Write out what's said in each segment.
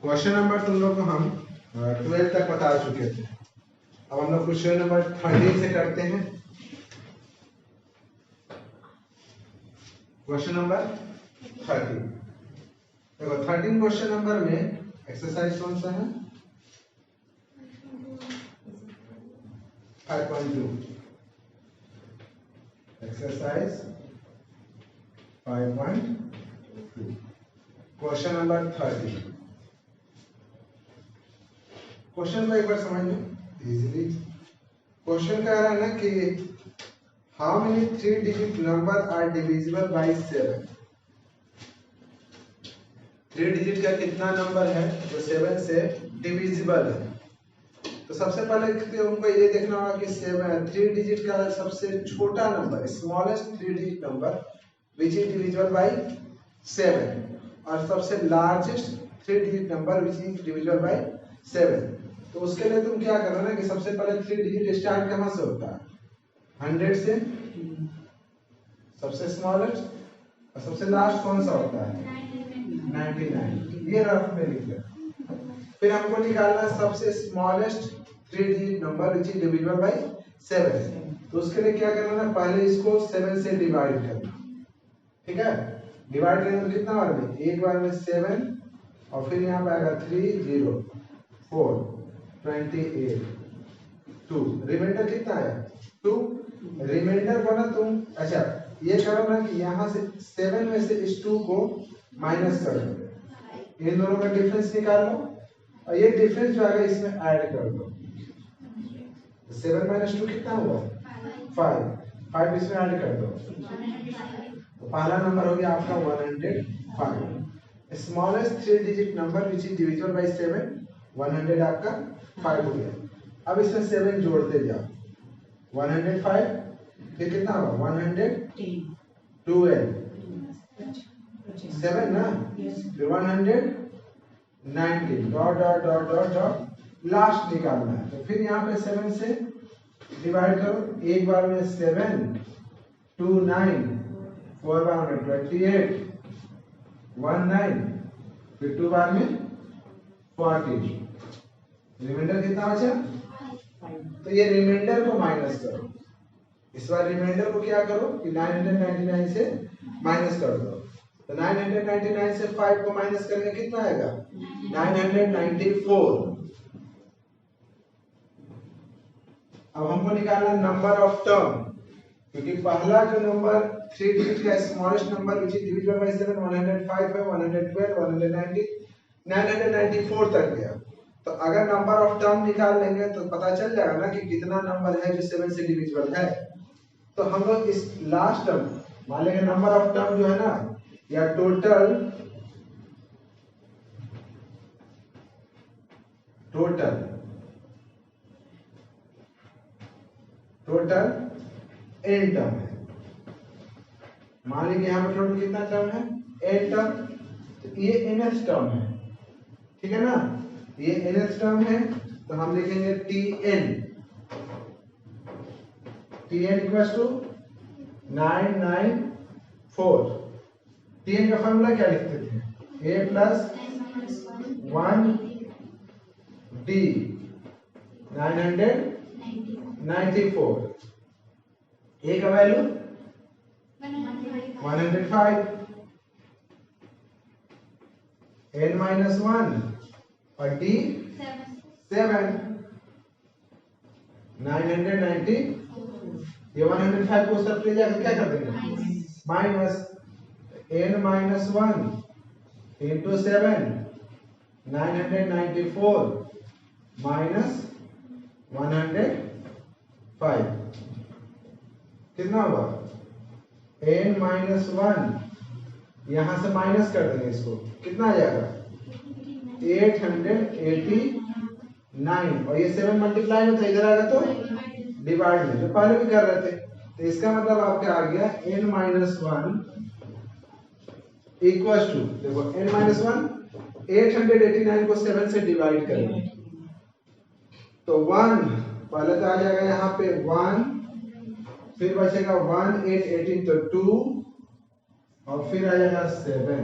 Question number तुम लोग को हम 12 तक बता चुके थे। अब हम लोग क्वेश्चन नंबर 13 से करते हैं। क्वेश्चन नंबर 13 देखो, 13 क्वेश्चन नंबर में एक्सरसाइज कौन सा है? 5.2 एक्सरसाइज 5.2 क्वेश्चन नंबर 13। क्वेश्चन को एक बार समझ लो इजीली। क्वेश्चन कह रहा है ना कि how many 3 digit number are divisible by 7। 3 digit का कितना नंबर है जो 7 से डिविजिबल है? तो सबसे पहले उनको ये देखना होगा कि 3 डिजिट का सबसे छोटा number, smallest 3 digit number which is divisible by 7 और सबसे largest 3 digit number which is divisible by 7। तो उसके लिए तुम क्या करना ना कि सबसे पहले 3 डिजिट स्टार्ट कहाँ से होता है? 100 से, सबसे स्मॉलेस्ट, और सबसे लास्ट कौन सा होता है? 99। ये रफ में लिख लो। फिर हमको निकालना सबसे smallest 3 digit number which is divisible by 7। तो उसके लिए क्या करना ना, पहले इसको 7 से डिवाइड करना। ठीक है, डिवाइड करने में कितना बार में? एक बार में 7 और फिर यहाँ पे आएगा 3 0 4 28 2। रिमाइंडर कितना है? 2। रिमाइंडर को ना तुम अच्छा ये करो ना कि यहाँ से 7 में से इस 2 को माइनस कर दो, इन दोनों का डिफरेंस निकाल लो और ये डिफरेंस जो आएगा इसमें ऐड कर दो। 7 - 2 कितना हुआ? 5 इसमें ऐड कर दो तो पहला नंबर हो गया आपका 105। Smallest 3 digit number which is divisible by 7 100 आपका 5 हो गया। अब इसमें 7 जोड़ते जाओ, 105 फिर कितना होगा? 112 7 ना, फिर 190 dot dot dot dot dot last निकालना है। तो फिर यहाँ पे 7 से डिवाइड करो, एक बार में 7 2 9 4 बार में 28 1 9 फिर 2 बार में 40। रिमाइंडर कितना बचा? तो ये रिमाइंडर को माइनस करो। इस बार रिमाइंडर को क्या करो कि 999 से माइनस कर दो। तो 999 से 5 को माइनस करने कितना आएगा? 994। अब हमको निकालना नंबर ऑफ टर्म, क्योंकि पहला जो नंबर 3 डिजिट का smallest number which is divisible by 7 105 है, 112 190 994 तक गया। तो अगर नंबर ऑफ टर्म निकाल लेंगे तो पता चल जाएगा ना कि कितना नंबर है जो 7 से डिविजिबल है। तो हम लोग इस लास्ट टर्म मान लेंगे नंबर ऑफ टर्म जो है ना, या टोटल n टर्म है। मान लीजिए यहाँ पे टोटल कितना टर्म है? n term. तो ये nth टर्म है, ठीक है ना, ये nth टर्म है। तो हम लिखेंगे tn इक्वल्स टू 994। tn का फॉर्मूला क्या लिखते थे? a plus 1 d 994। a का वैल्यू 105, n - 1 और d 7 990। ये 105 को सब ले जाकर क्या कर देंगे? माइनस n - 1 into 7 994 माइनस 105 कितना हुआ? n - 1 यहां से माइनस कर देंगे, इसको कितना आ जाएगा? 889 और ये 7 मल्टीप्लाई में था, इधर आएगा तो डिवाइड में, जो पहले भी कर रहे थे। तो इसका मतलब आपका आ गया n - 1 इक्वल्स टू, देखो n - 1 889 को 7 से डिवाइड करेंगे तो 1 पहले तो आ जाएगा यहाँ पे 1, फिर बचेगा 1 8 18 तो 2 और फिर आ जाएगा 7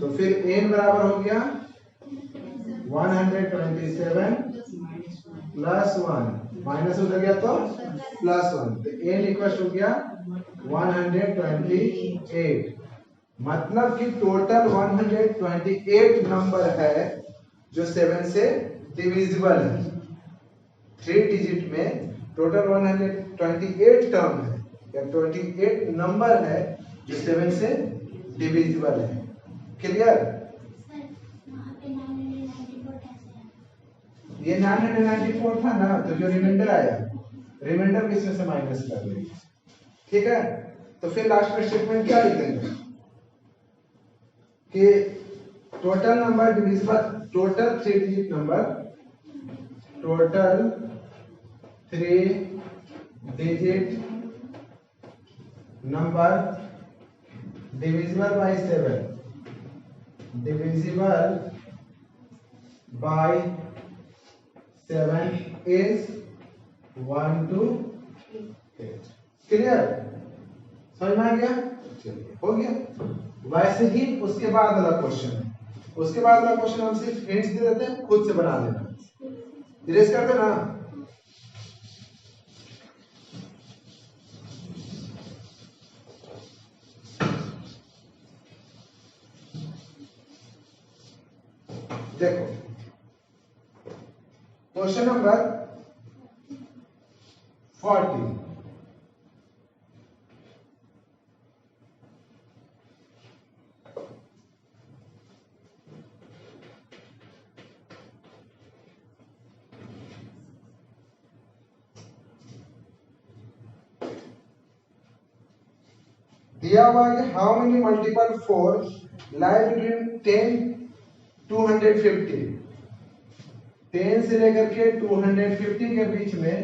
तो फिर n बराबर हो गया 127 प्लस 1, माइनस उधर गया तो प्लस 1, तो n इक्वल हो गया 128। मतलब कि टोटल 128 नंबर है जो 7 से डिविजिबल है। 3 डिजिट में टोटल 128 टर्म है या 28 नंबर है जो 7 से डिविजिबल है। क्लियर? ये 994 था ना, तो जो रिमाइंडर आया, रिमाइंडर किसमें से माइनस कर लेंगे। ठीक है, तो फिर लास्ट में स्टेटमेंट क्या लिखेंगे कि total number divisible, total 3 digit number, total 3 digit number divisible by 7, divisible by 7 is 1 to 8। Clear? समझ में आ गया? चलिए, हो गया। वैसे ही उसके बाद वाला क्वेश्चन है, उसके बाद वाला क्वेश्चन हम सिर्फ हिंट्स दे देते हैं, खुद से बना देना, इरेज कर देना। देखो क्वेश्चन नंबर 40, दिया हुआ है how many multiple 4 lie between 10 250। 10 से लेकर के 250 के बीच में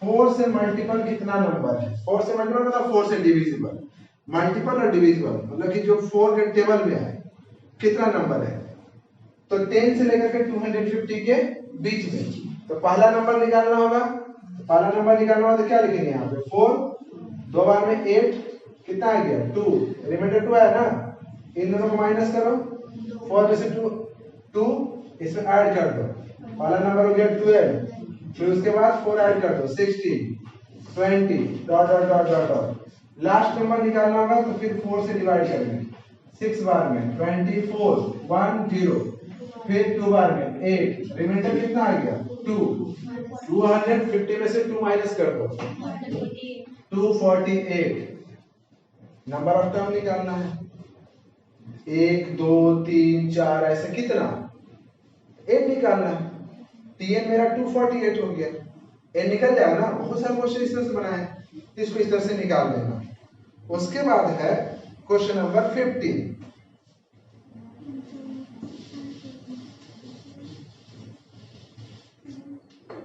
4 से मल्टीपल कितना नंबर है। 4 से मल्टीपल मतलब 4 से डिविजिबल, मल्टीपल और डिविजिबल मतलब कि जो 4 के टेबल में है कितना नंबर है। तो 10 से लेकर के 250 के बीच में, तो पहला नंबर निकालना होगा। पहला नंबर निकालना होगा तो क्या लिखेंगे यहाँ पे 4, 2 बार में 8, कितना आ गया 2, रिमाइंडर 2 है ना, इन दोनों को माइनस करो, 4 में से 2 इसमें ऐड कर दो, पहला नंबर हो गया 12, फिर उसके बाद 4 ऐड कर दो 16 20 dot dot dot dot dot. Last number निकालना होगा तो फिर 4 से डिवाइड करेंगे, 6 बार में 24 1 0, फिर 2 बार में 8, रिमाइंडर कितना आ गया 2, 250 में से 2 माइनस कर दो 248। नंबर ऑफ टर्म निकालना है 1 2 3 4 ऐसे कितना 8 निकालना है। Tn मेरा 248 हो गया, n निकल जाएगा ना, बहुत सारे क्वेश्चन इस तरह से बनाए, इसको इस तरह से निकाल लेना। उसके बाद है क्वेश्चन नंबर 15।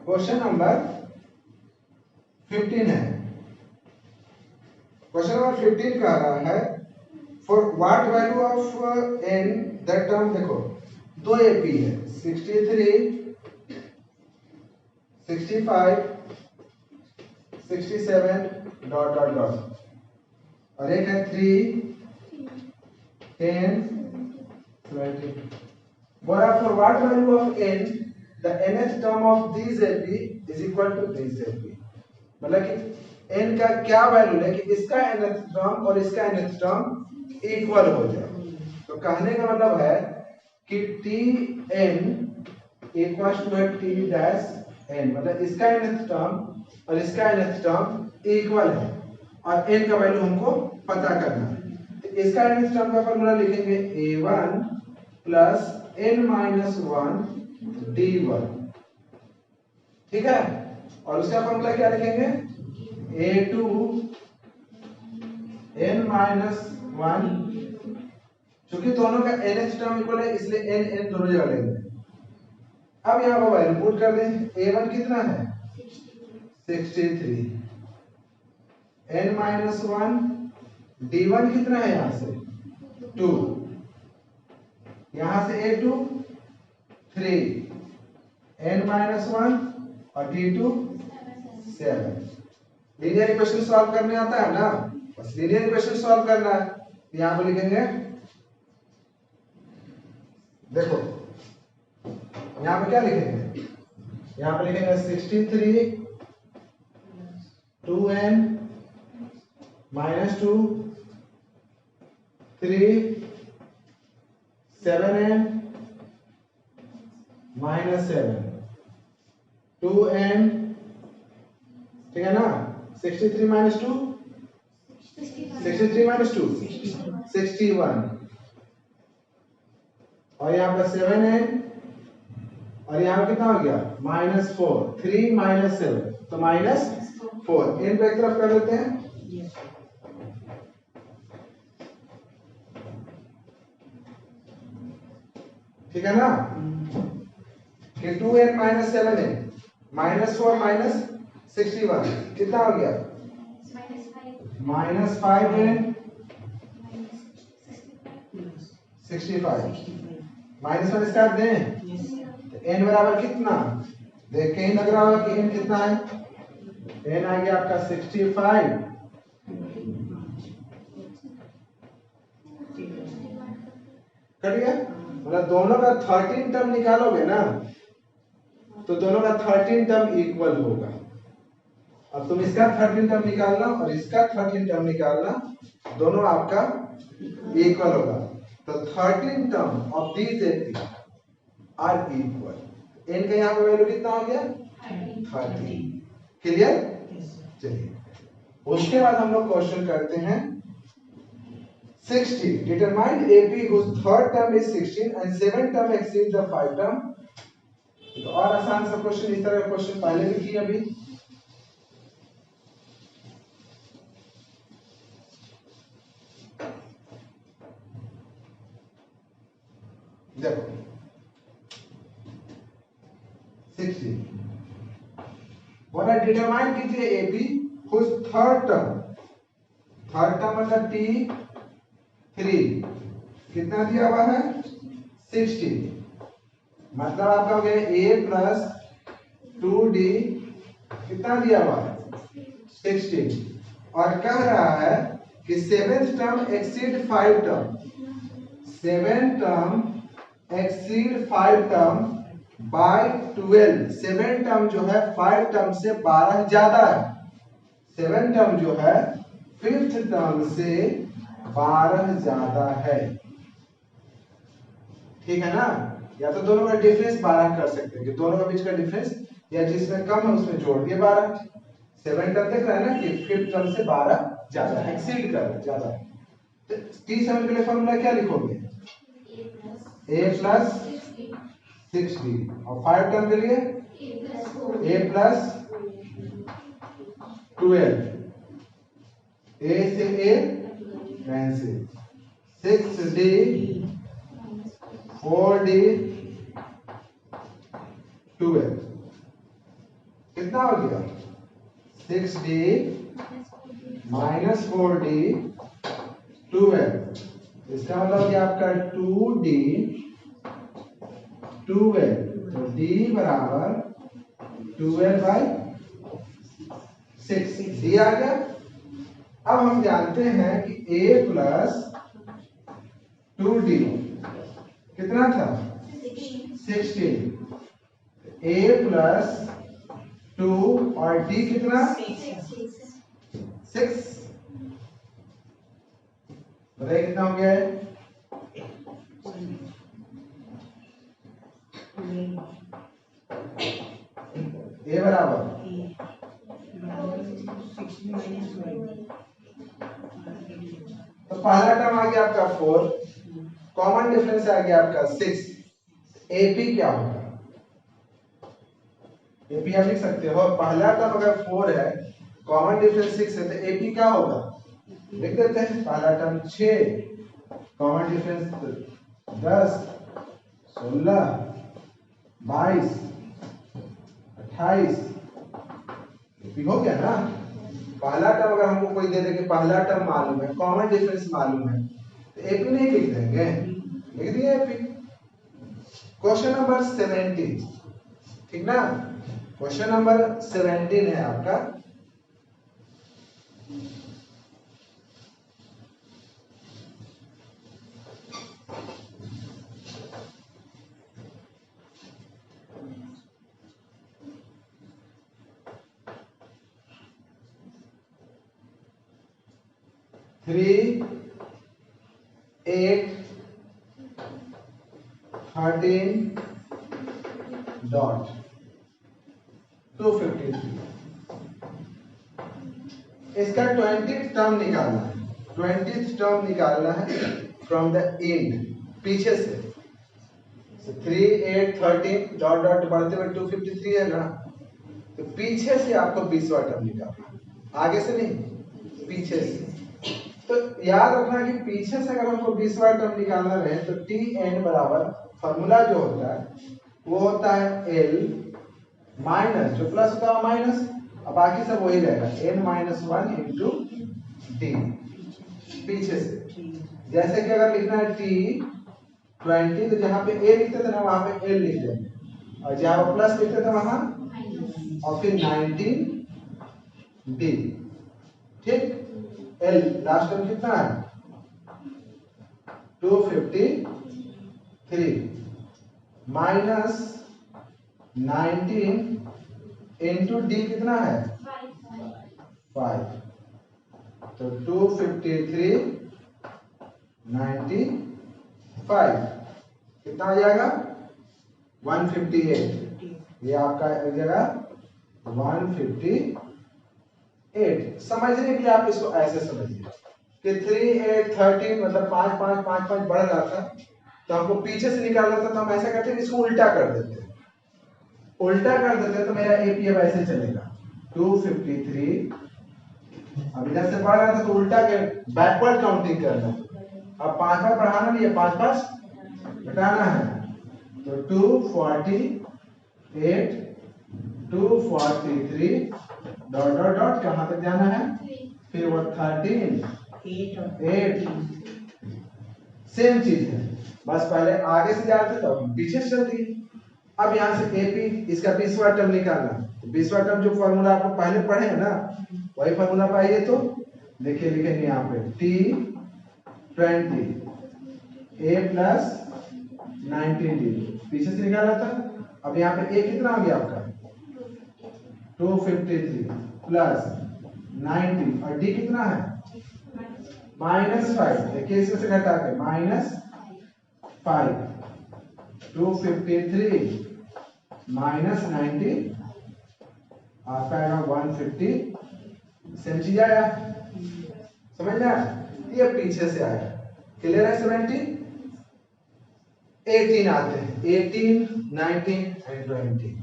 क्वेश्चन नंबर 15 है। क्वेश्चन नंबर 15 कह रहा है for what value of n that term, देखो 2 AP है 63 65 67 डॉट डॉट डॉट, और एक है 3 10 20। बोला for what value of n the nth term of these AP is equal to this AP। मतलब कि n का क्या वैल्यू है कि इसका nth टर्म और इसका nth टर्म इक्वल हो जाए। तो कहने का मतलब है कि Tn equal to T dash n, मतलब इसका nth टर्म और इसका nth टर्म इक्वल है और n का वैल्यू हमको पता करना है। तो इसका nth टर्म का फॉर्मूला लिखेंगे a1 plus n minus 1 d1, ठीक है। और उसका फॉर्मूला क्या लिखेंगे a2 n माइनस 1, क्योंकि दोनों का nth टर्म इक्वल है इसलिए n n दोनों जगह लेंगे। अब यहाँ पर वैल्यू पुट कर दें, a1 कितना है 63, n माइनस 1 d1 कितना है यहाँ से 2, यहाँ से a2 3 n माइनस 1 और d2 7। लीनियर इक्वेशन सॉल्व करने आता है ना, बस लीनियर इक्वेशन सॉल्व करना है। यहाँ पर लिखेंगे देखो यहाँ पे क्या लिखेंगे, यहाँ पे लिखेंगे 63 2n -2 3 7n -7 2n, ठीक है ना। 63 -2 63 -2 61, और यहाँ पे 7n, और यहाँ पे कितना हो गया -4, 3 -7 तो -4, इन पे एक तरफ कर देते हैं। ठीक है ना, कि 2n -7n -4 -61 कितना हो गया -5n 65, -1 इसका दें तो n बराबर कितना, देख के ही लग रहा होगा कि n कितना है, n आ गया आपका 65, कट गया। मतलब दोनों का 13 टर्म निकालोगे ना तो दोनों का 13 टर्म इक्वल होगा। अब तुम इसका 13 टर्म निकालना और इसका 13 टर्म निकालना, दोनों आपका इक्वल होगा। तो 13 term of these are equal. n का यहाँ पे वैल्यू कितना हो गया 13। क्लियर। चलिए उसके बाद हम लोग क्वेश्चन करते हैं 60. Determine AP whose third term is 16 and 7 term exceeds the 5 term. तो और आसान सा क्वेश्चन, इस तरह का क्वेश्चन पहले भी किए अभी। देखो 60 बोला डिटरमाइन कीजिए AP whose third term मतलब T3 कितना दिया हुआ है 60, मतलब आपका हो गया A प्लस 2D कितना दिया हुआ है 16, और कह रहा है कि 7th term exceed 5 term, 7 term exceed 5 term by 12। 7 term जो है 5 टर्म से 12 ज्यादा है, 7 टर्म जो है 5th टर्म से 12 ज्यादा है। ठीक है ना, या तो दोनों का डिफरेंस 12 कर सकते हैं कि दोनों के बीच का डिफरेंस, या जिसमें कम है उसमें जोड़ दिए 12। 7 टर्म देख रहे हैं ना कि 5th टर्म से 12 ज्यादा है, एक्सीड कर रहा है, ज्यादा है। तो T7 के लिए फॉर्मूला क्या लिखोगे A प्लस 6D, और 5 टर्म के लिए A प्लस 12, A से A कैंसिल, 6D 4D 12 कितना हो गया 6D माइनस 4D 12, इसका मतलब कि आपका 2D 12, तो D बराबर 12/6 D आ गया। अब हम जानते हैं कि A प्लस 2D कितना था 16, A प्लस 2 और D कितना 6, बताइए कितना हो गया है A बराबर तो पहला टर्म आ गया आपका 4, कॉमन डिफरेंस आ गया आपका 6, AP क्या होगा AP आप लिख सकते हो, पहला टर्म अगर 4 है कॉमन डिफरेंस 6 है तो AP क्या होगा लिख देते हैं, पहला टर्म 6 कॉमन डिफरेंस 10 16 22 28 AP हो गया ना। पहला टर्म अगर हमको कोई दे दे कि पहला टर्म मालूम है, कॉमन डिफरेंस मालूम है, तो AP नहीं लिख देंगे, लिख दिए AP। क्वेश्चन नंबर 17, ठीक ना, क्वेश्चन नंबर 17 है आपका। 3 8 13 डॉट 253। इसका 20th टर्म निकालना है, 20th टर्म निकालना है फ्रॉम द एंड, पीछे से। 3 8 13 डॉट डॉट बढ़ते हुए 253 है ना, तो पीछे से आपको 20वां टर्म निकालना है, आगे से नहीं, पीछे से। तो याद रखना कि पीछे से अगर हमको 20वां टर्म निकालना रहे तो टी एन बराबर फॉर्मूला जो होता है वो होता है एल माइनस, जो प्लस होता है माइनस, अब बाकी सब वही रहेगा, n माइनस 1 इंटू टी, पीछे से। जैसे कि अगर लिखना है टी 20 तो जहां पे a लिखते थे ना वहां पे l लिख देंगे, और जहां पे प्लस लिखते थे वहां, और फिर 19 डी, ठीक। l लास्ट टर्म कितना है 253 माइनस 19 इंटू डी कितना है 5, तो 253 95 कितना आ जाएगा 158, ये आपका एक जगह 158। समझने के लिए आप इसको ऐसे समझिए कि 3 8 13 मतलब 5 5 5 5 बढ़ जाता, तो हमको पीछे से निकालना था, तो हम ऐसा करते हैं इसको उल्टा कर देते हैं, उल्टा कर देते तो मेरा एपी अब ऐसे चलेगा 253, अब इधर से बढ़ रहा था तो उल्टा कर बैकवर्ड काउंटिंग करना, अब 5 बार बढ़ाना नहीं है, 5 5 घटाना है, तो 248 243 डॉट डॉट डॉट कहां तक जाना है, फिर वो 13 8 सेम चीज है, बस पहले आगे से जा रहे थे तो पीछे से चल दिए। अब यहाँ से एपी इसका 20वां टर्म निकालना, 20वां टर्म जो फॉर्मूला आपको पहले पढ़े हैं ना वही फॉर्मूला पाइए, तो देखिए लिखेंगे यहाँ पे टी 20 a प्लस 19d, पीछे से निकाला था। अब यहाँ पे a कितना हो गया आपका 253 प्लस 90 और d कितना है -5, देखिए इसमें से घटा के -5, 253 माइनस 90 आपका आएगा 150, सेम चीज आया, समझ में आया, ये पीछे से आया, क्लियर है। 70 18 आते हैं, 18 19 एंड 20।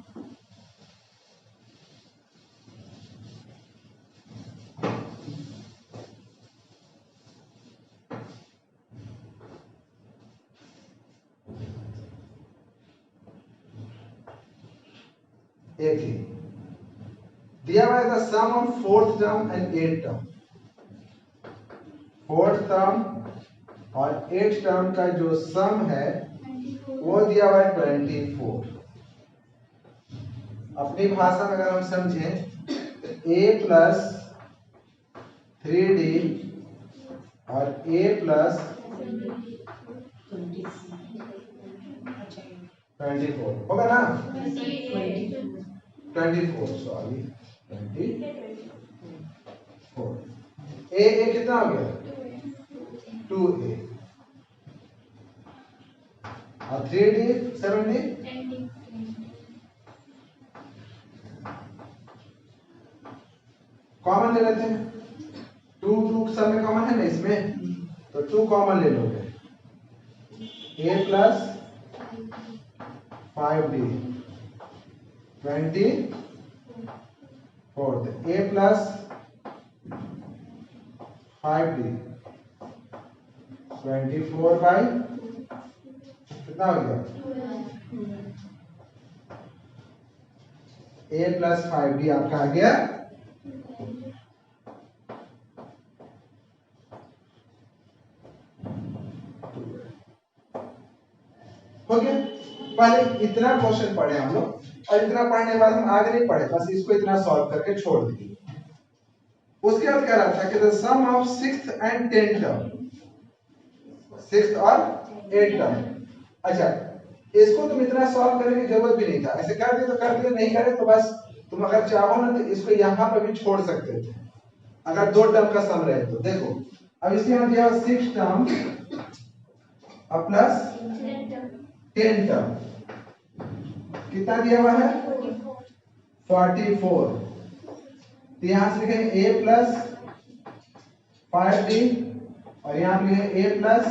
दिया हुआ है the sum of 4th term and 8th term, 4th term और 8th टर्म का जो सम है वो दिया हुआ है 24। अपनी भाषा में अगर हम समझें तो a प्लस 3d और a प्लस 24 होगा ना, 24 सॉरी 24, a कितना हो गया 2a और 3d 7d, कॉमन ले लेते हैं, 2 सब में कॉमन है ना इसमें, तो 2 कॉमन ले लोगे, a plus 5d 24, a plus 5d 24 by कितना हो गया, a प्लस 5d आपका आ गया, हो गया। पहले इतना क्वेश्चन पढ़े हम लोग, और इतना पढ़ने के बाद हम आगे नहीं पढ़े, बस इसको इतना सॉल्व करके छोड़ दिए। उसके बाद कह रहा था कि the sum of 6th and 10th term, 6th और 8th टर्म, अच्छा इसको तुम इतना सॉल्व करने की जरूरत भी नहीं था, ऐसे कर दिए तो कर दिए, नहीं करे तो बस तुम अगर चाहो ना तो इसको यहाँ पर भी छोड़ सकते थे, अगर 2 टर्म का सम रहे तो। देखो अब इसके यहाँ दिया 6 टर्म और प्लस 10 टर्म, कितना दिया हुआ है 44। तो यहाँ से लिखेंगे a प्लस 5d और यहाँ पे लिखेंगे a प्लस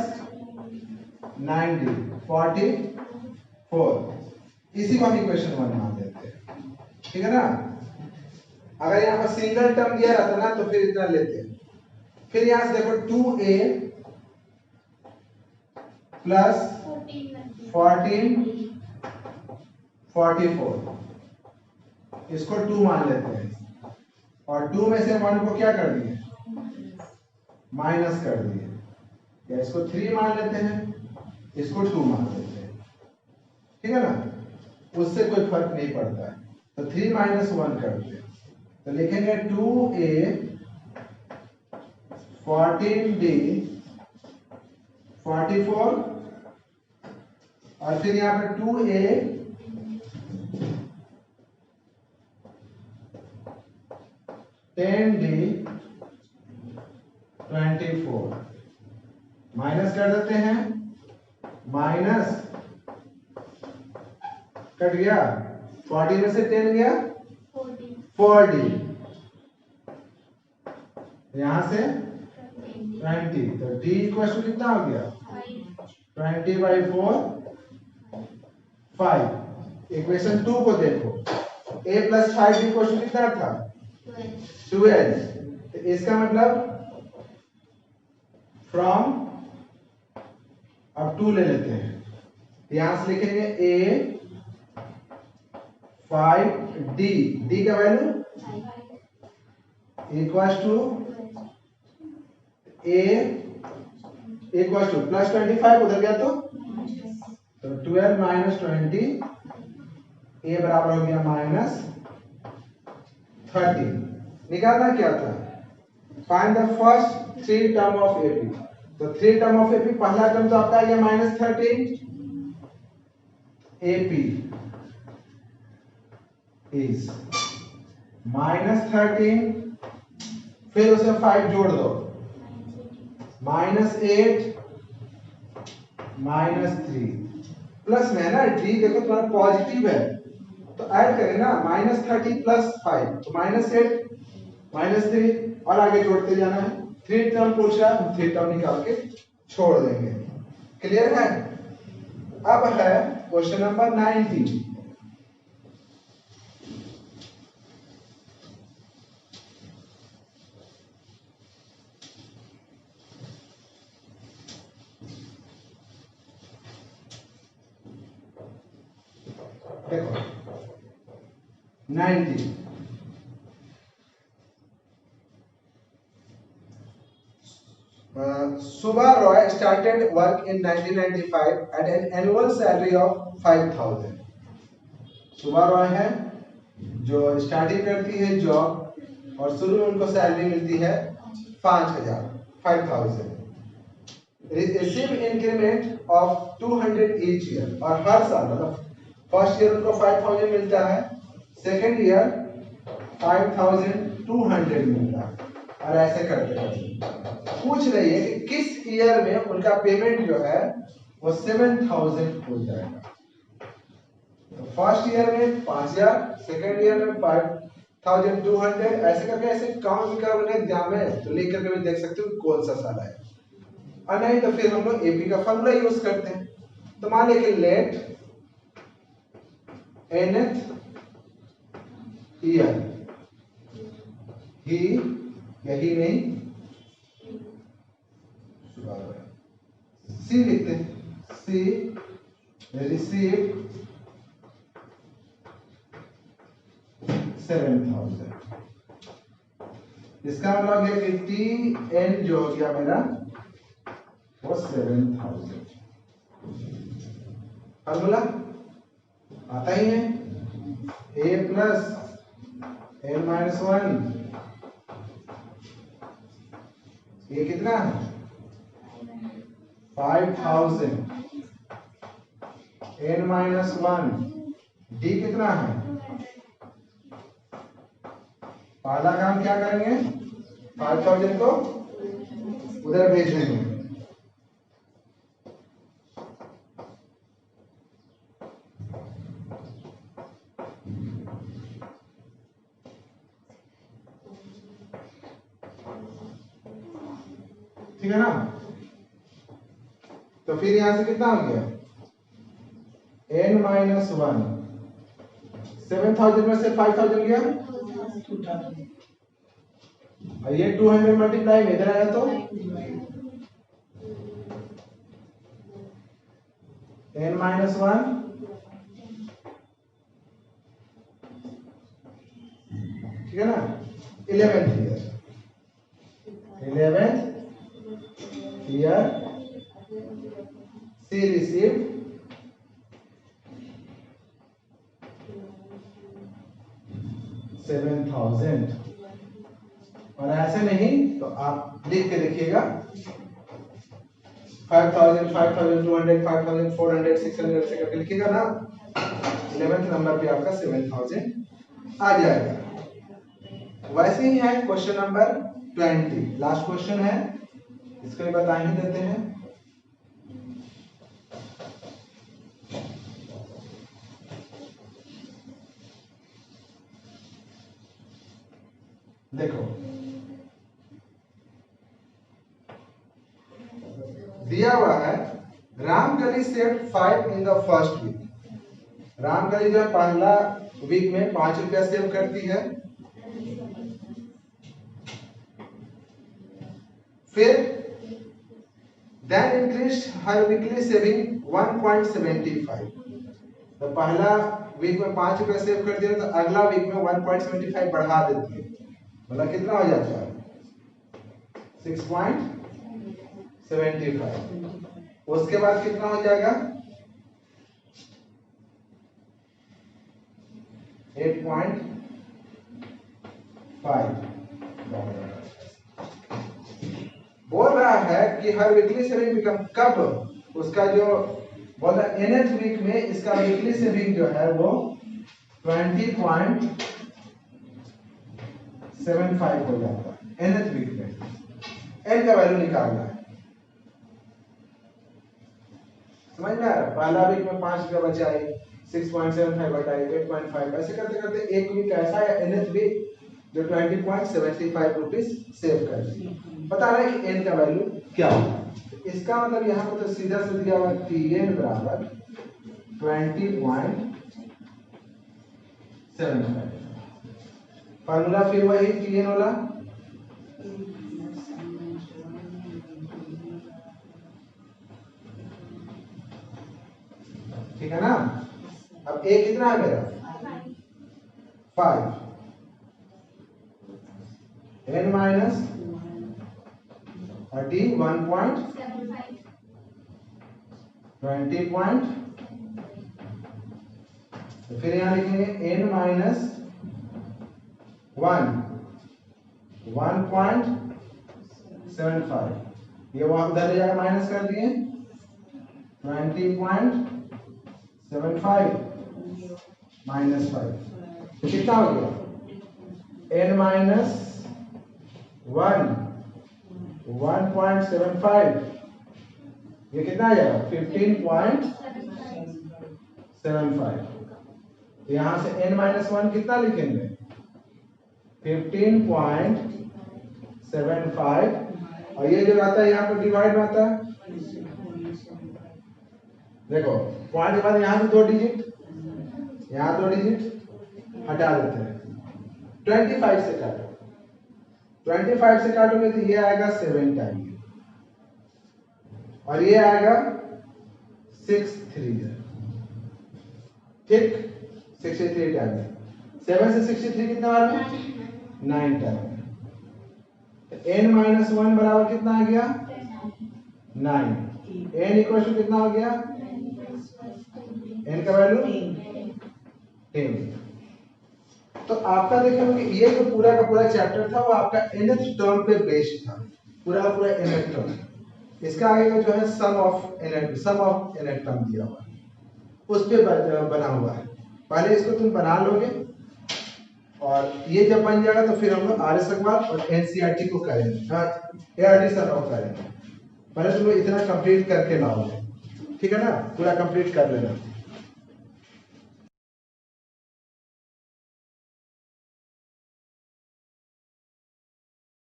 9d 44। इसी को हम इक्वेशन 1 मान लेते हैं, ठीक है ना। अगर यहाँ पर सिंगल टर्म दिया रहता ना तो फिर इतना लेते हैं। फिर यहाँ से देखो 2a प्लस 14 44, इसको 2 मान लेते हैं और 2 में से 1 को क्या कर दिए माइनस कर दिए, या इसको 3 मान लेते हैं, इसको 2 मान लेते हैं, ठीक है ना। उससे कोई फर्क नहीं पड़ता है। तो 3 माइनस 1 करते हैं तो लिखेंगे 2a 14d 44 और फिर यहाँ पे 2a 10d 24 माइनस कर देते हैं, माइनस कट गया 40 में से 10 गया 4d, यहां से 20, तो d इक्वल टू कितना हो गया 20/4 5। इक्वेशन 2 को देखो a plus 5d equal to कितना था 12। तो इसका मतलब फ्रॉम अब 2 ले लेते हैं, यहां से लिखेंगे a 5d, d का value equal to a equal to plus 25 उधर गया तो 12 माइनस 20 a बराबर हो गया माइनस 30। निकालना क्या था find the first 3 term of AP। तो 3 टर्म ऑफ AP, पहला टर्म तो आपका आ गया माइनस 13 AP इज माइनस 13, फिर उसमें 5 जोड़ दो माइनस 8 माइनस 3 प्लस में है ना d, देखो तुम्हारा पॉजिटिव है तो ऐड करें ना माइनस 30 प्लस 5 तो माइनस 8 माइनस 3 और आगे जोड़ते जाना है। 3 टर्म पूछ रहा है, हम 3 टर्म निकाल के छोड़ देंगे। क्लियर है। अब है क्वेश्चन नंबर 19। देखो 90 Subha Roy started work in 1995 at an annual salary of 5,000। सुबा रॉय है जो स्टार्टिंग करती है जॉब और शुरू में उनको सैलरी मिलती है 5,000 receive increment of 200 each year, और हर साल मतलब फर्स्ट ईयर उनको 5,000 मिलता है, सेकेंड ईयर 5,200 मिलता है, और ऐसे करते करते पूछ रही है कि किस ईयर में उनका पेमेंट जो है वो 7,000 हो जाएगा। तो फर्स्ट ईयर में 5,000, सेकेंड ईयर में 5,200, ऐसे करके ऐसे काउंट करने ध्यान में तो लिख करके भी देख सकते हो कौन सा साल है, और नहीं तो फिर हम लोग एपी का फॉर्मूला यूज करते हैं। तो मान लें कि लेट nth ईयर ही, यही नहीं सी लिखते हैं, सी रिसीव 7,000। इसका मतलब है कि टी एन जो हो गया मेरा वो 7,000। फॉर्मूला आता ही है, a प्लस n माइनस 1, ये कितना है 5,000, n माइनस 1, d कितना है, पहला काम क्या करेंगे 5,000 को उधर भेज देंगे। ठीक है ना? तो फिर यहां से कितना हो गया n माइनस 1, 7000 में से 5000 गया और ये 200 मल्टीप्लाई में इधर आया तो n माइनस 1 ठीक है ना। 11th year she received 7000। और ऐसे नहीं तो आप लिख के देखिएगा 5000, 5200, 5400, 600 से करके लिखिएगा ना। 11th नंबर पे आपका 7000 आ जाएगा। वैसे ही है क्वेश्चन नंबर 20, लास्ट क्वेश्चन है, इसको भी बता ही देते हैं। देखो दिया हुआ है Ramkali saved 5 in the first week. Ramkali जो पहला वीक में 5 रुपया सेव करती है, फिर देन इंक्रीज्ड हर वीकली सेविंग 1.75। तो पहला वीक में 5 रुपया सेव कर दिया तो अगला वीक में 1.75 बढ़ा देती है, मतलब कितना हो जाता है 6.75। उसके बाद कितना हो जाएगा 8.5। बोल रहा है कि हर वीकली सेविंग बिकम कब उसका जो बोला nth वीक में इसका वीकली सेविंग जो है वो 20.75 हो जाता है nth वीक में। n का वैल्यू निकालना है, समझ में आ रहा है? पहला वीक में 5 रुपया बचाए, 6.75 बटाए 8.5, ऐसे करते करते एक वीक ऐसा है nth वीक जो 20.75 रुपीस सेव कर दी। बता रहे कि n का वैल्यू क्या होगा। इसका मतलब यहाँ पर तो सीधा से दिया हुआ Tn बराबर 20.75। फार्मूला फिर वही Tn वाला, ठीक है ना। अब a कितना है मेरा 5, n माइनस 30 1.20 फिर यहां लिखेंगे n माइनस 1.75। ये वहां उधर ले जाकर माइनस कर दिए 20.75 माइनस 5 कितना हो गया n माइनस 1.75 ये कितना आ जाएगा 15.75। यहां से n माइनस 1 कितना लिखेंगे 15.75 और ये जो आता है यहाँ पर डिवाइड में आता है। देखो पॉइंट के बाद यहाँ से 2 डिजिट, यहाँ 2 डिजिट हटा देते हैं। 25 से काटो, 25 से काटोगे तो ये आएगा 7 टाइम और ये आएगा 6 3 ठीक 63 टाइम। 7 से 63 कितना बार में 9 टाइम। n माइनस 1 बराबर कितना आ गया 9। n इक्वल टू कितना हो गया n का वैल्यू 10। तो आपका देखो कि ये जो पूरा का पूरा चैप्टर था वो आपका nth टर्म पे बेस्ड था, पूरा का पूरा nth टर्म। इसका आगे का जो है सम ऑफ nth टर्म दिया हुआ है, उस पे बना हुआ है। पहले इसको तुम बना लोगे और ये जब बन जाएगा तो फिर हम लोग आर्य समाज और एनसीईआरटी को करेंगे, एआरटी सर को करेंगे। पहले तुम लोग इतना कंप्लीट करके लाओगे, ठीक है ना, पूरा कंप्लीट कर लेना।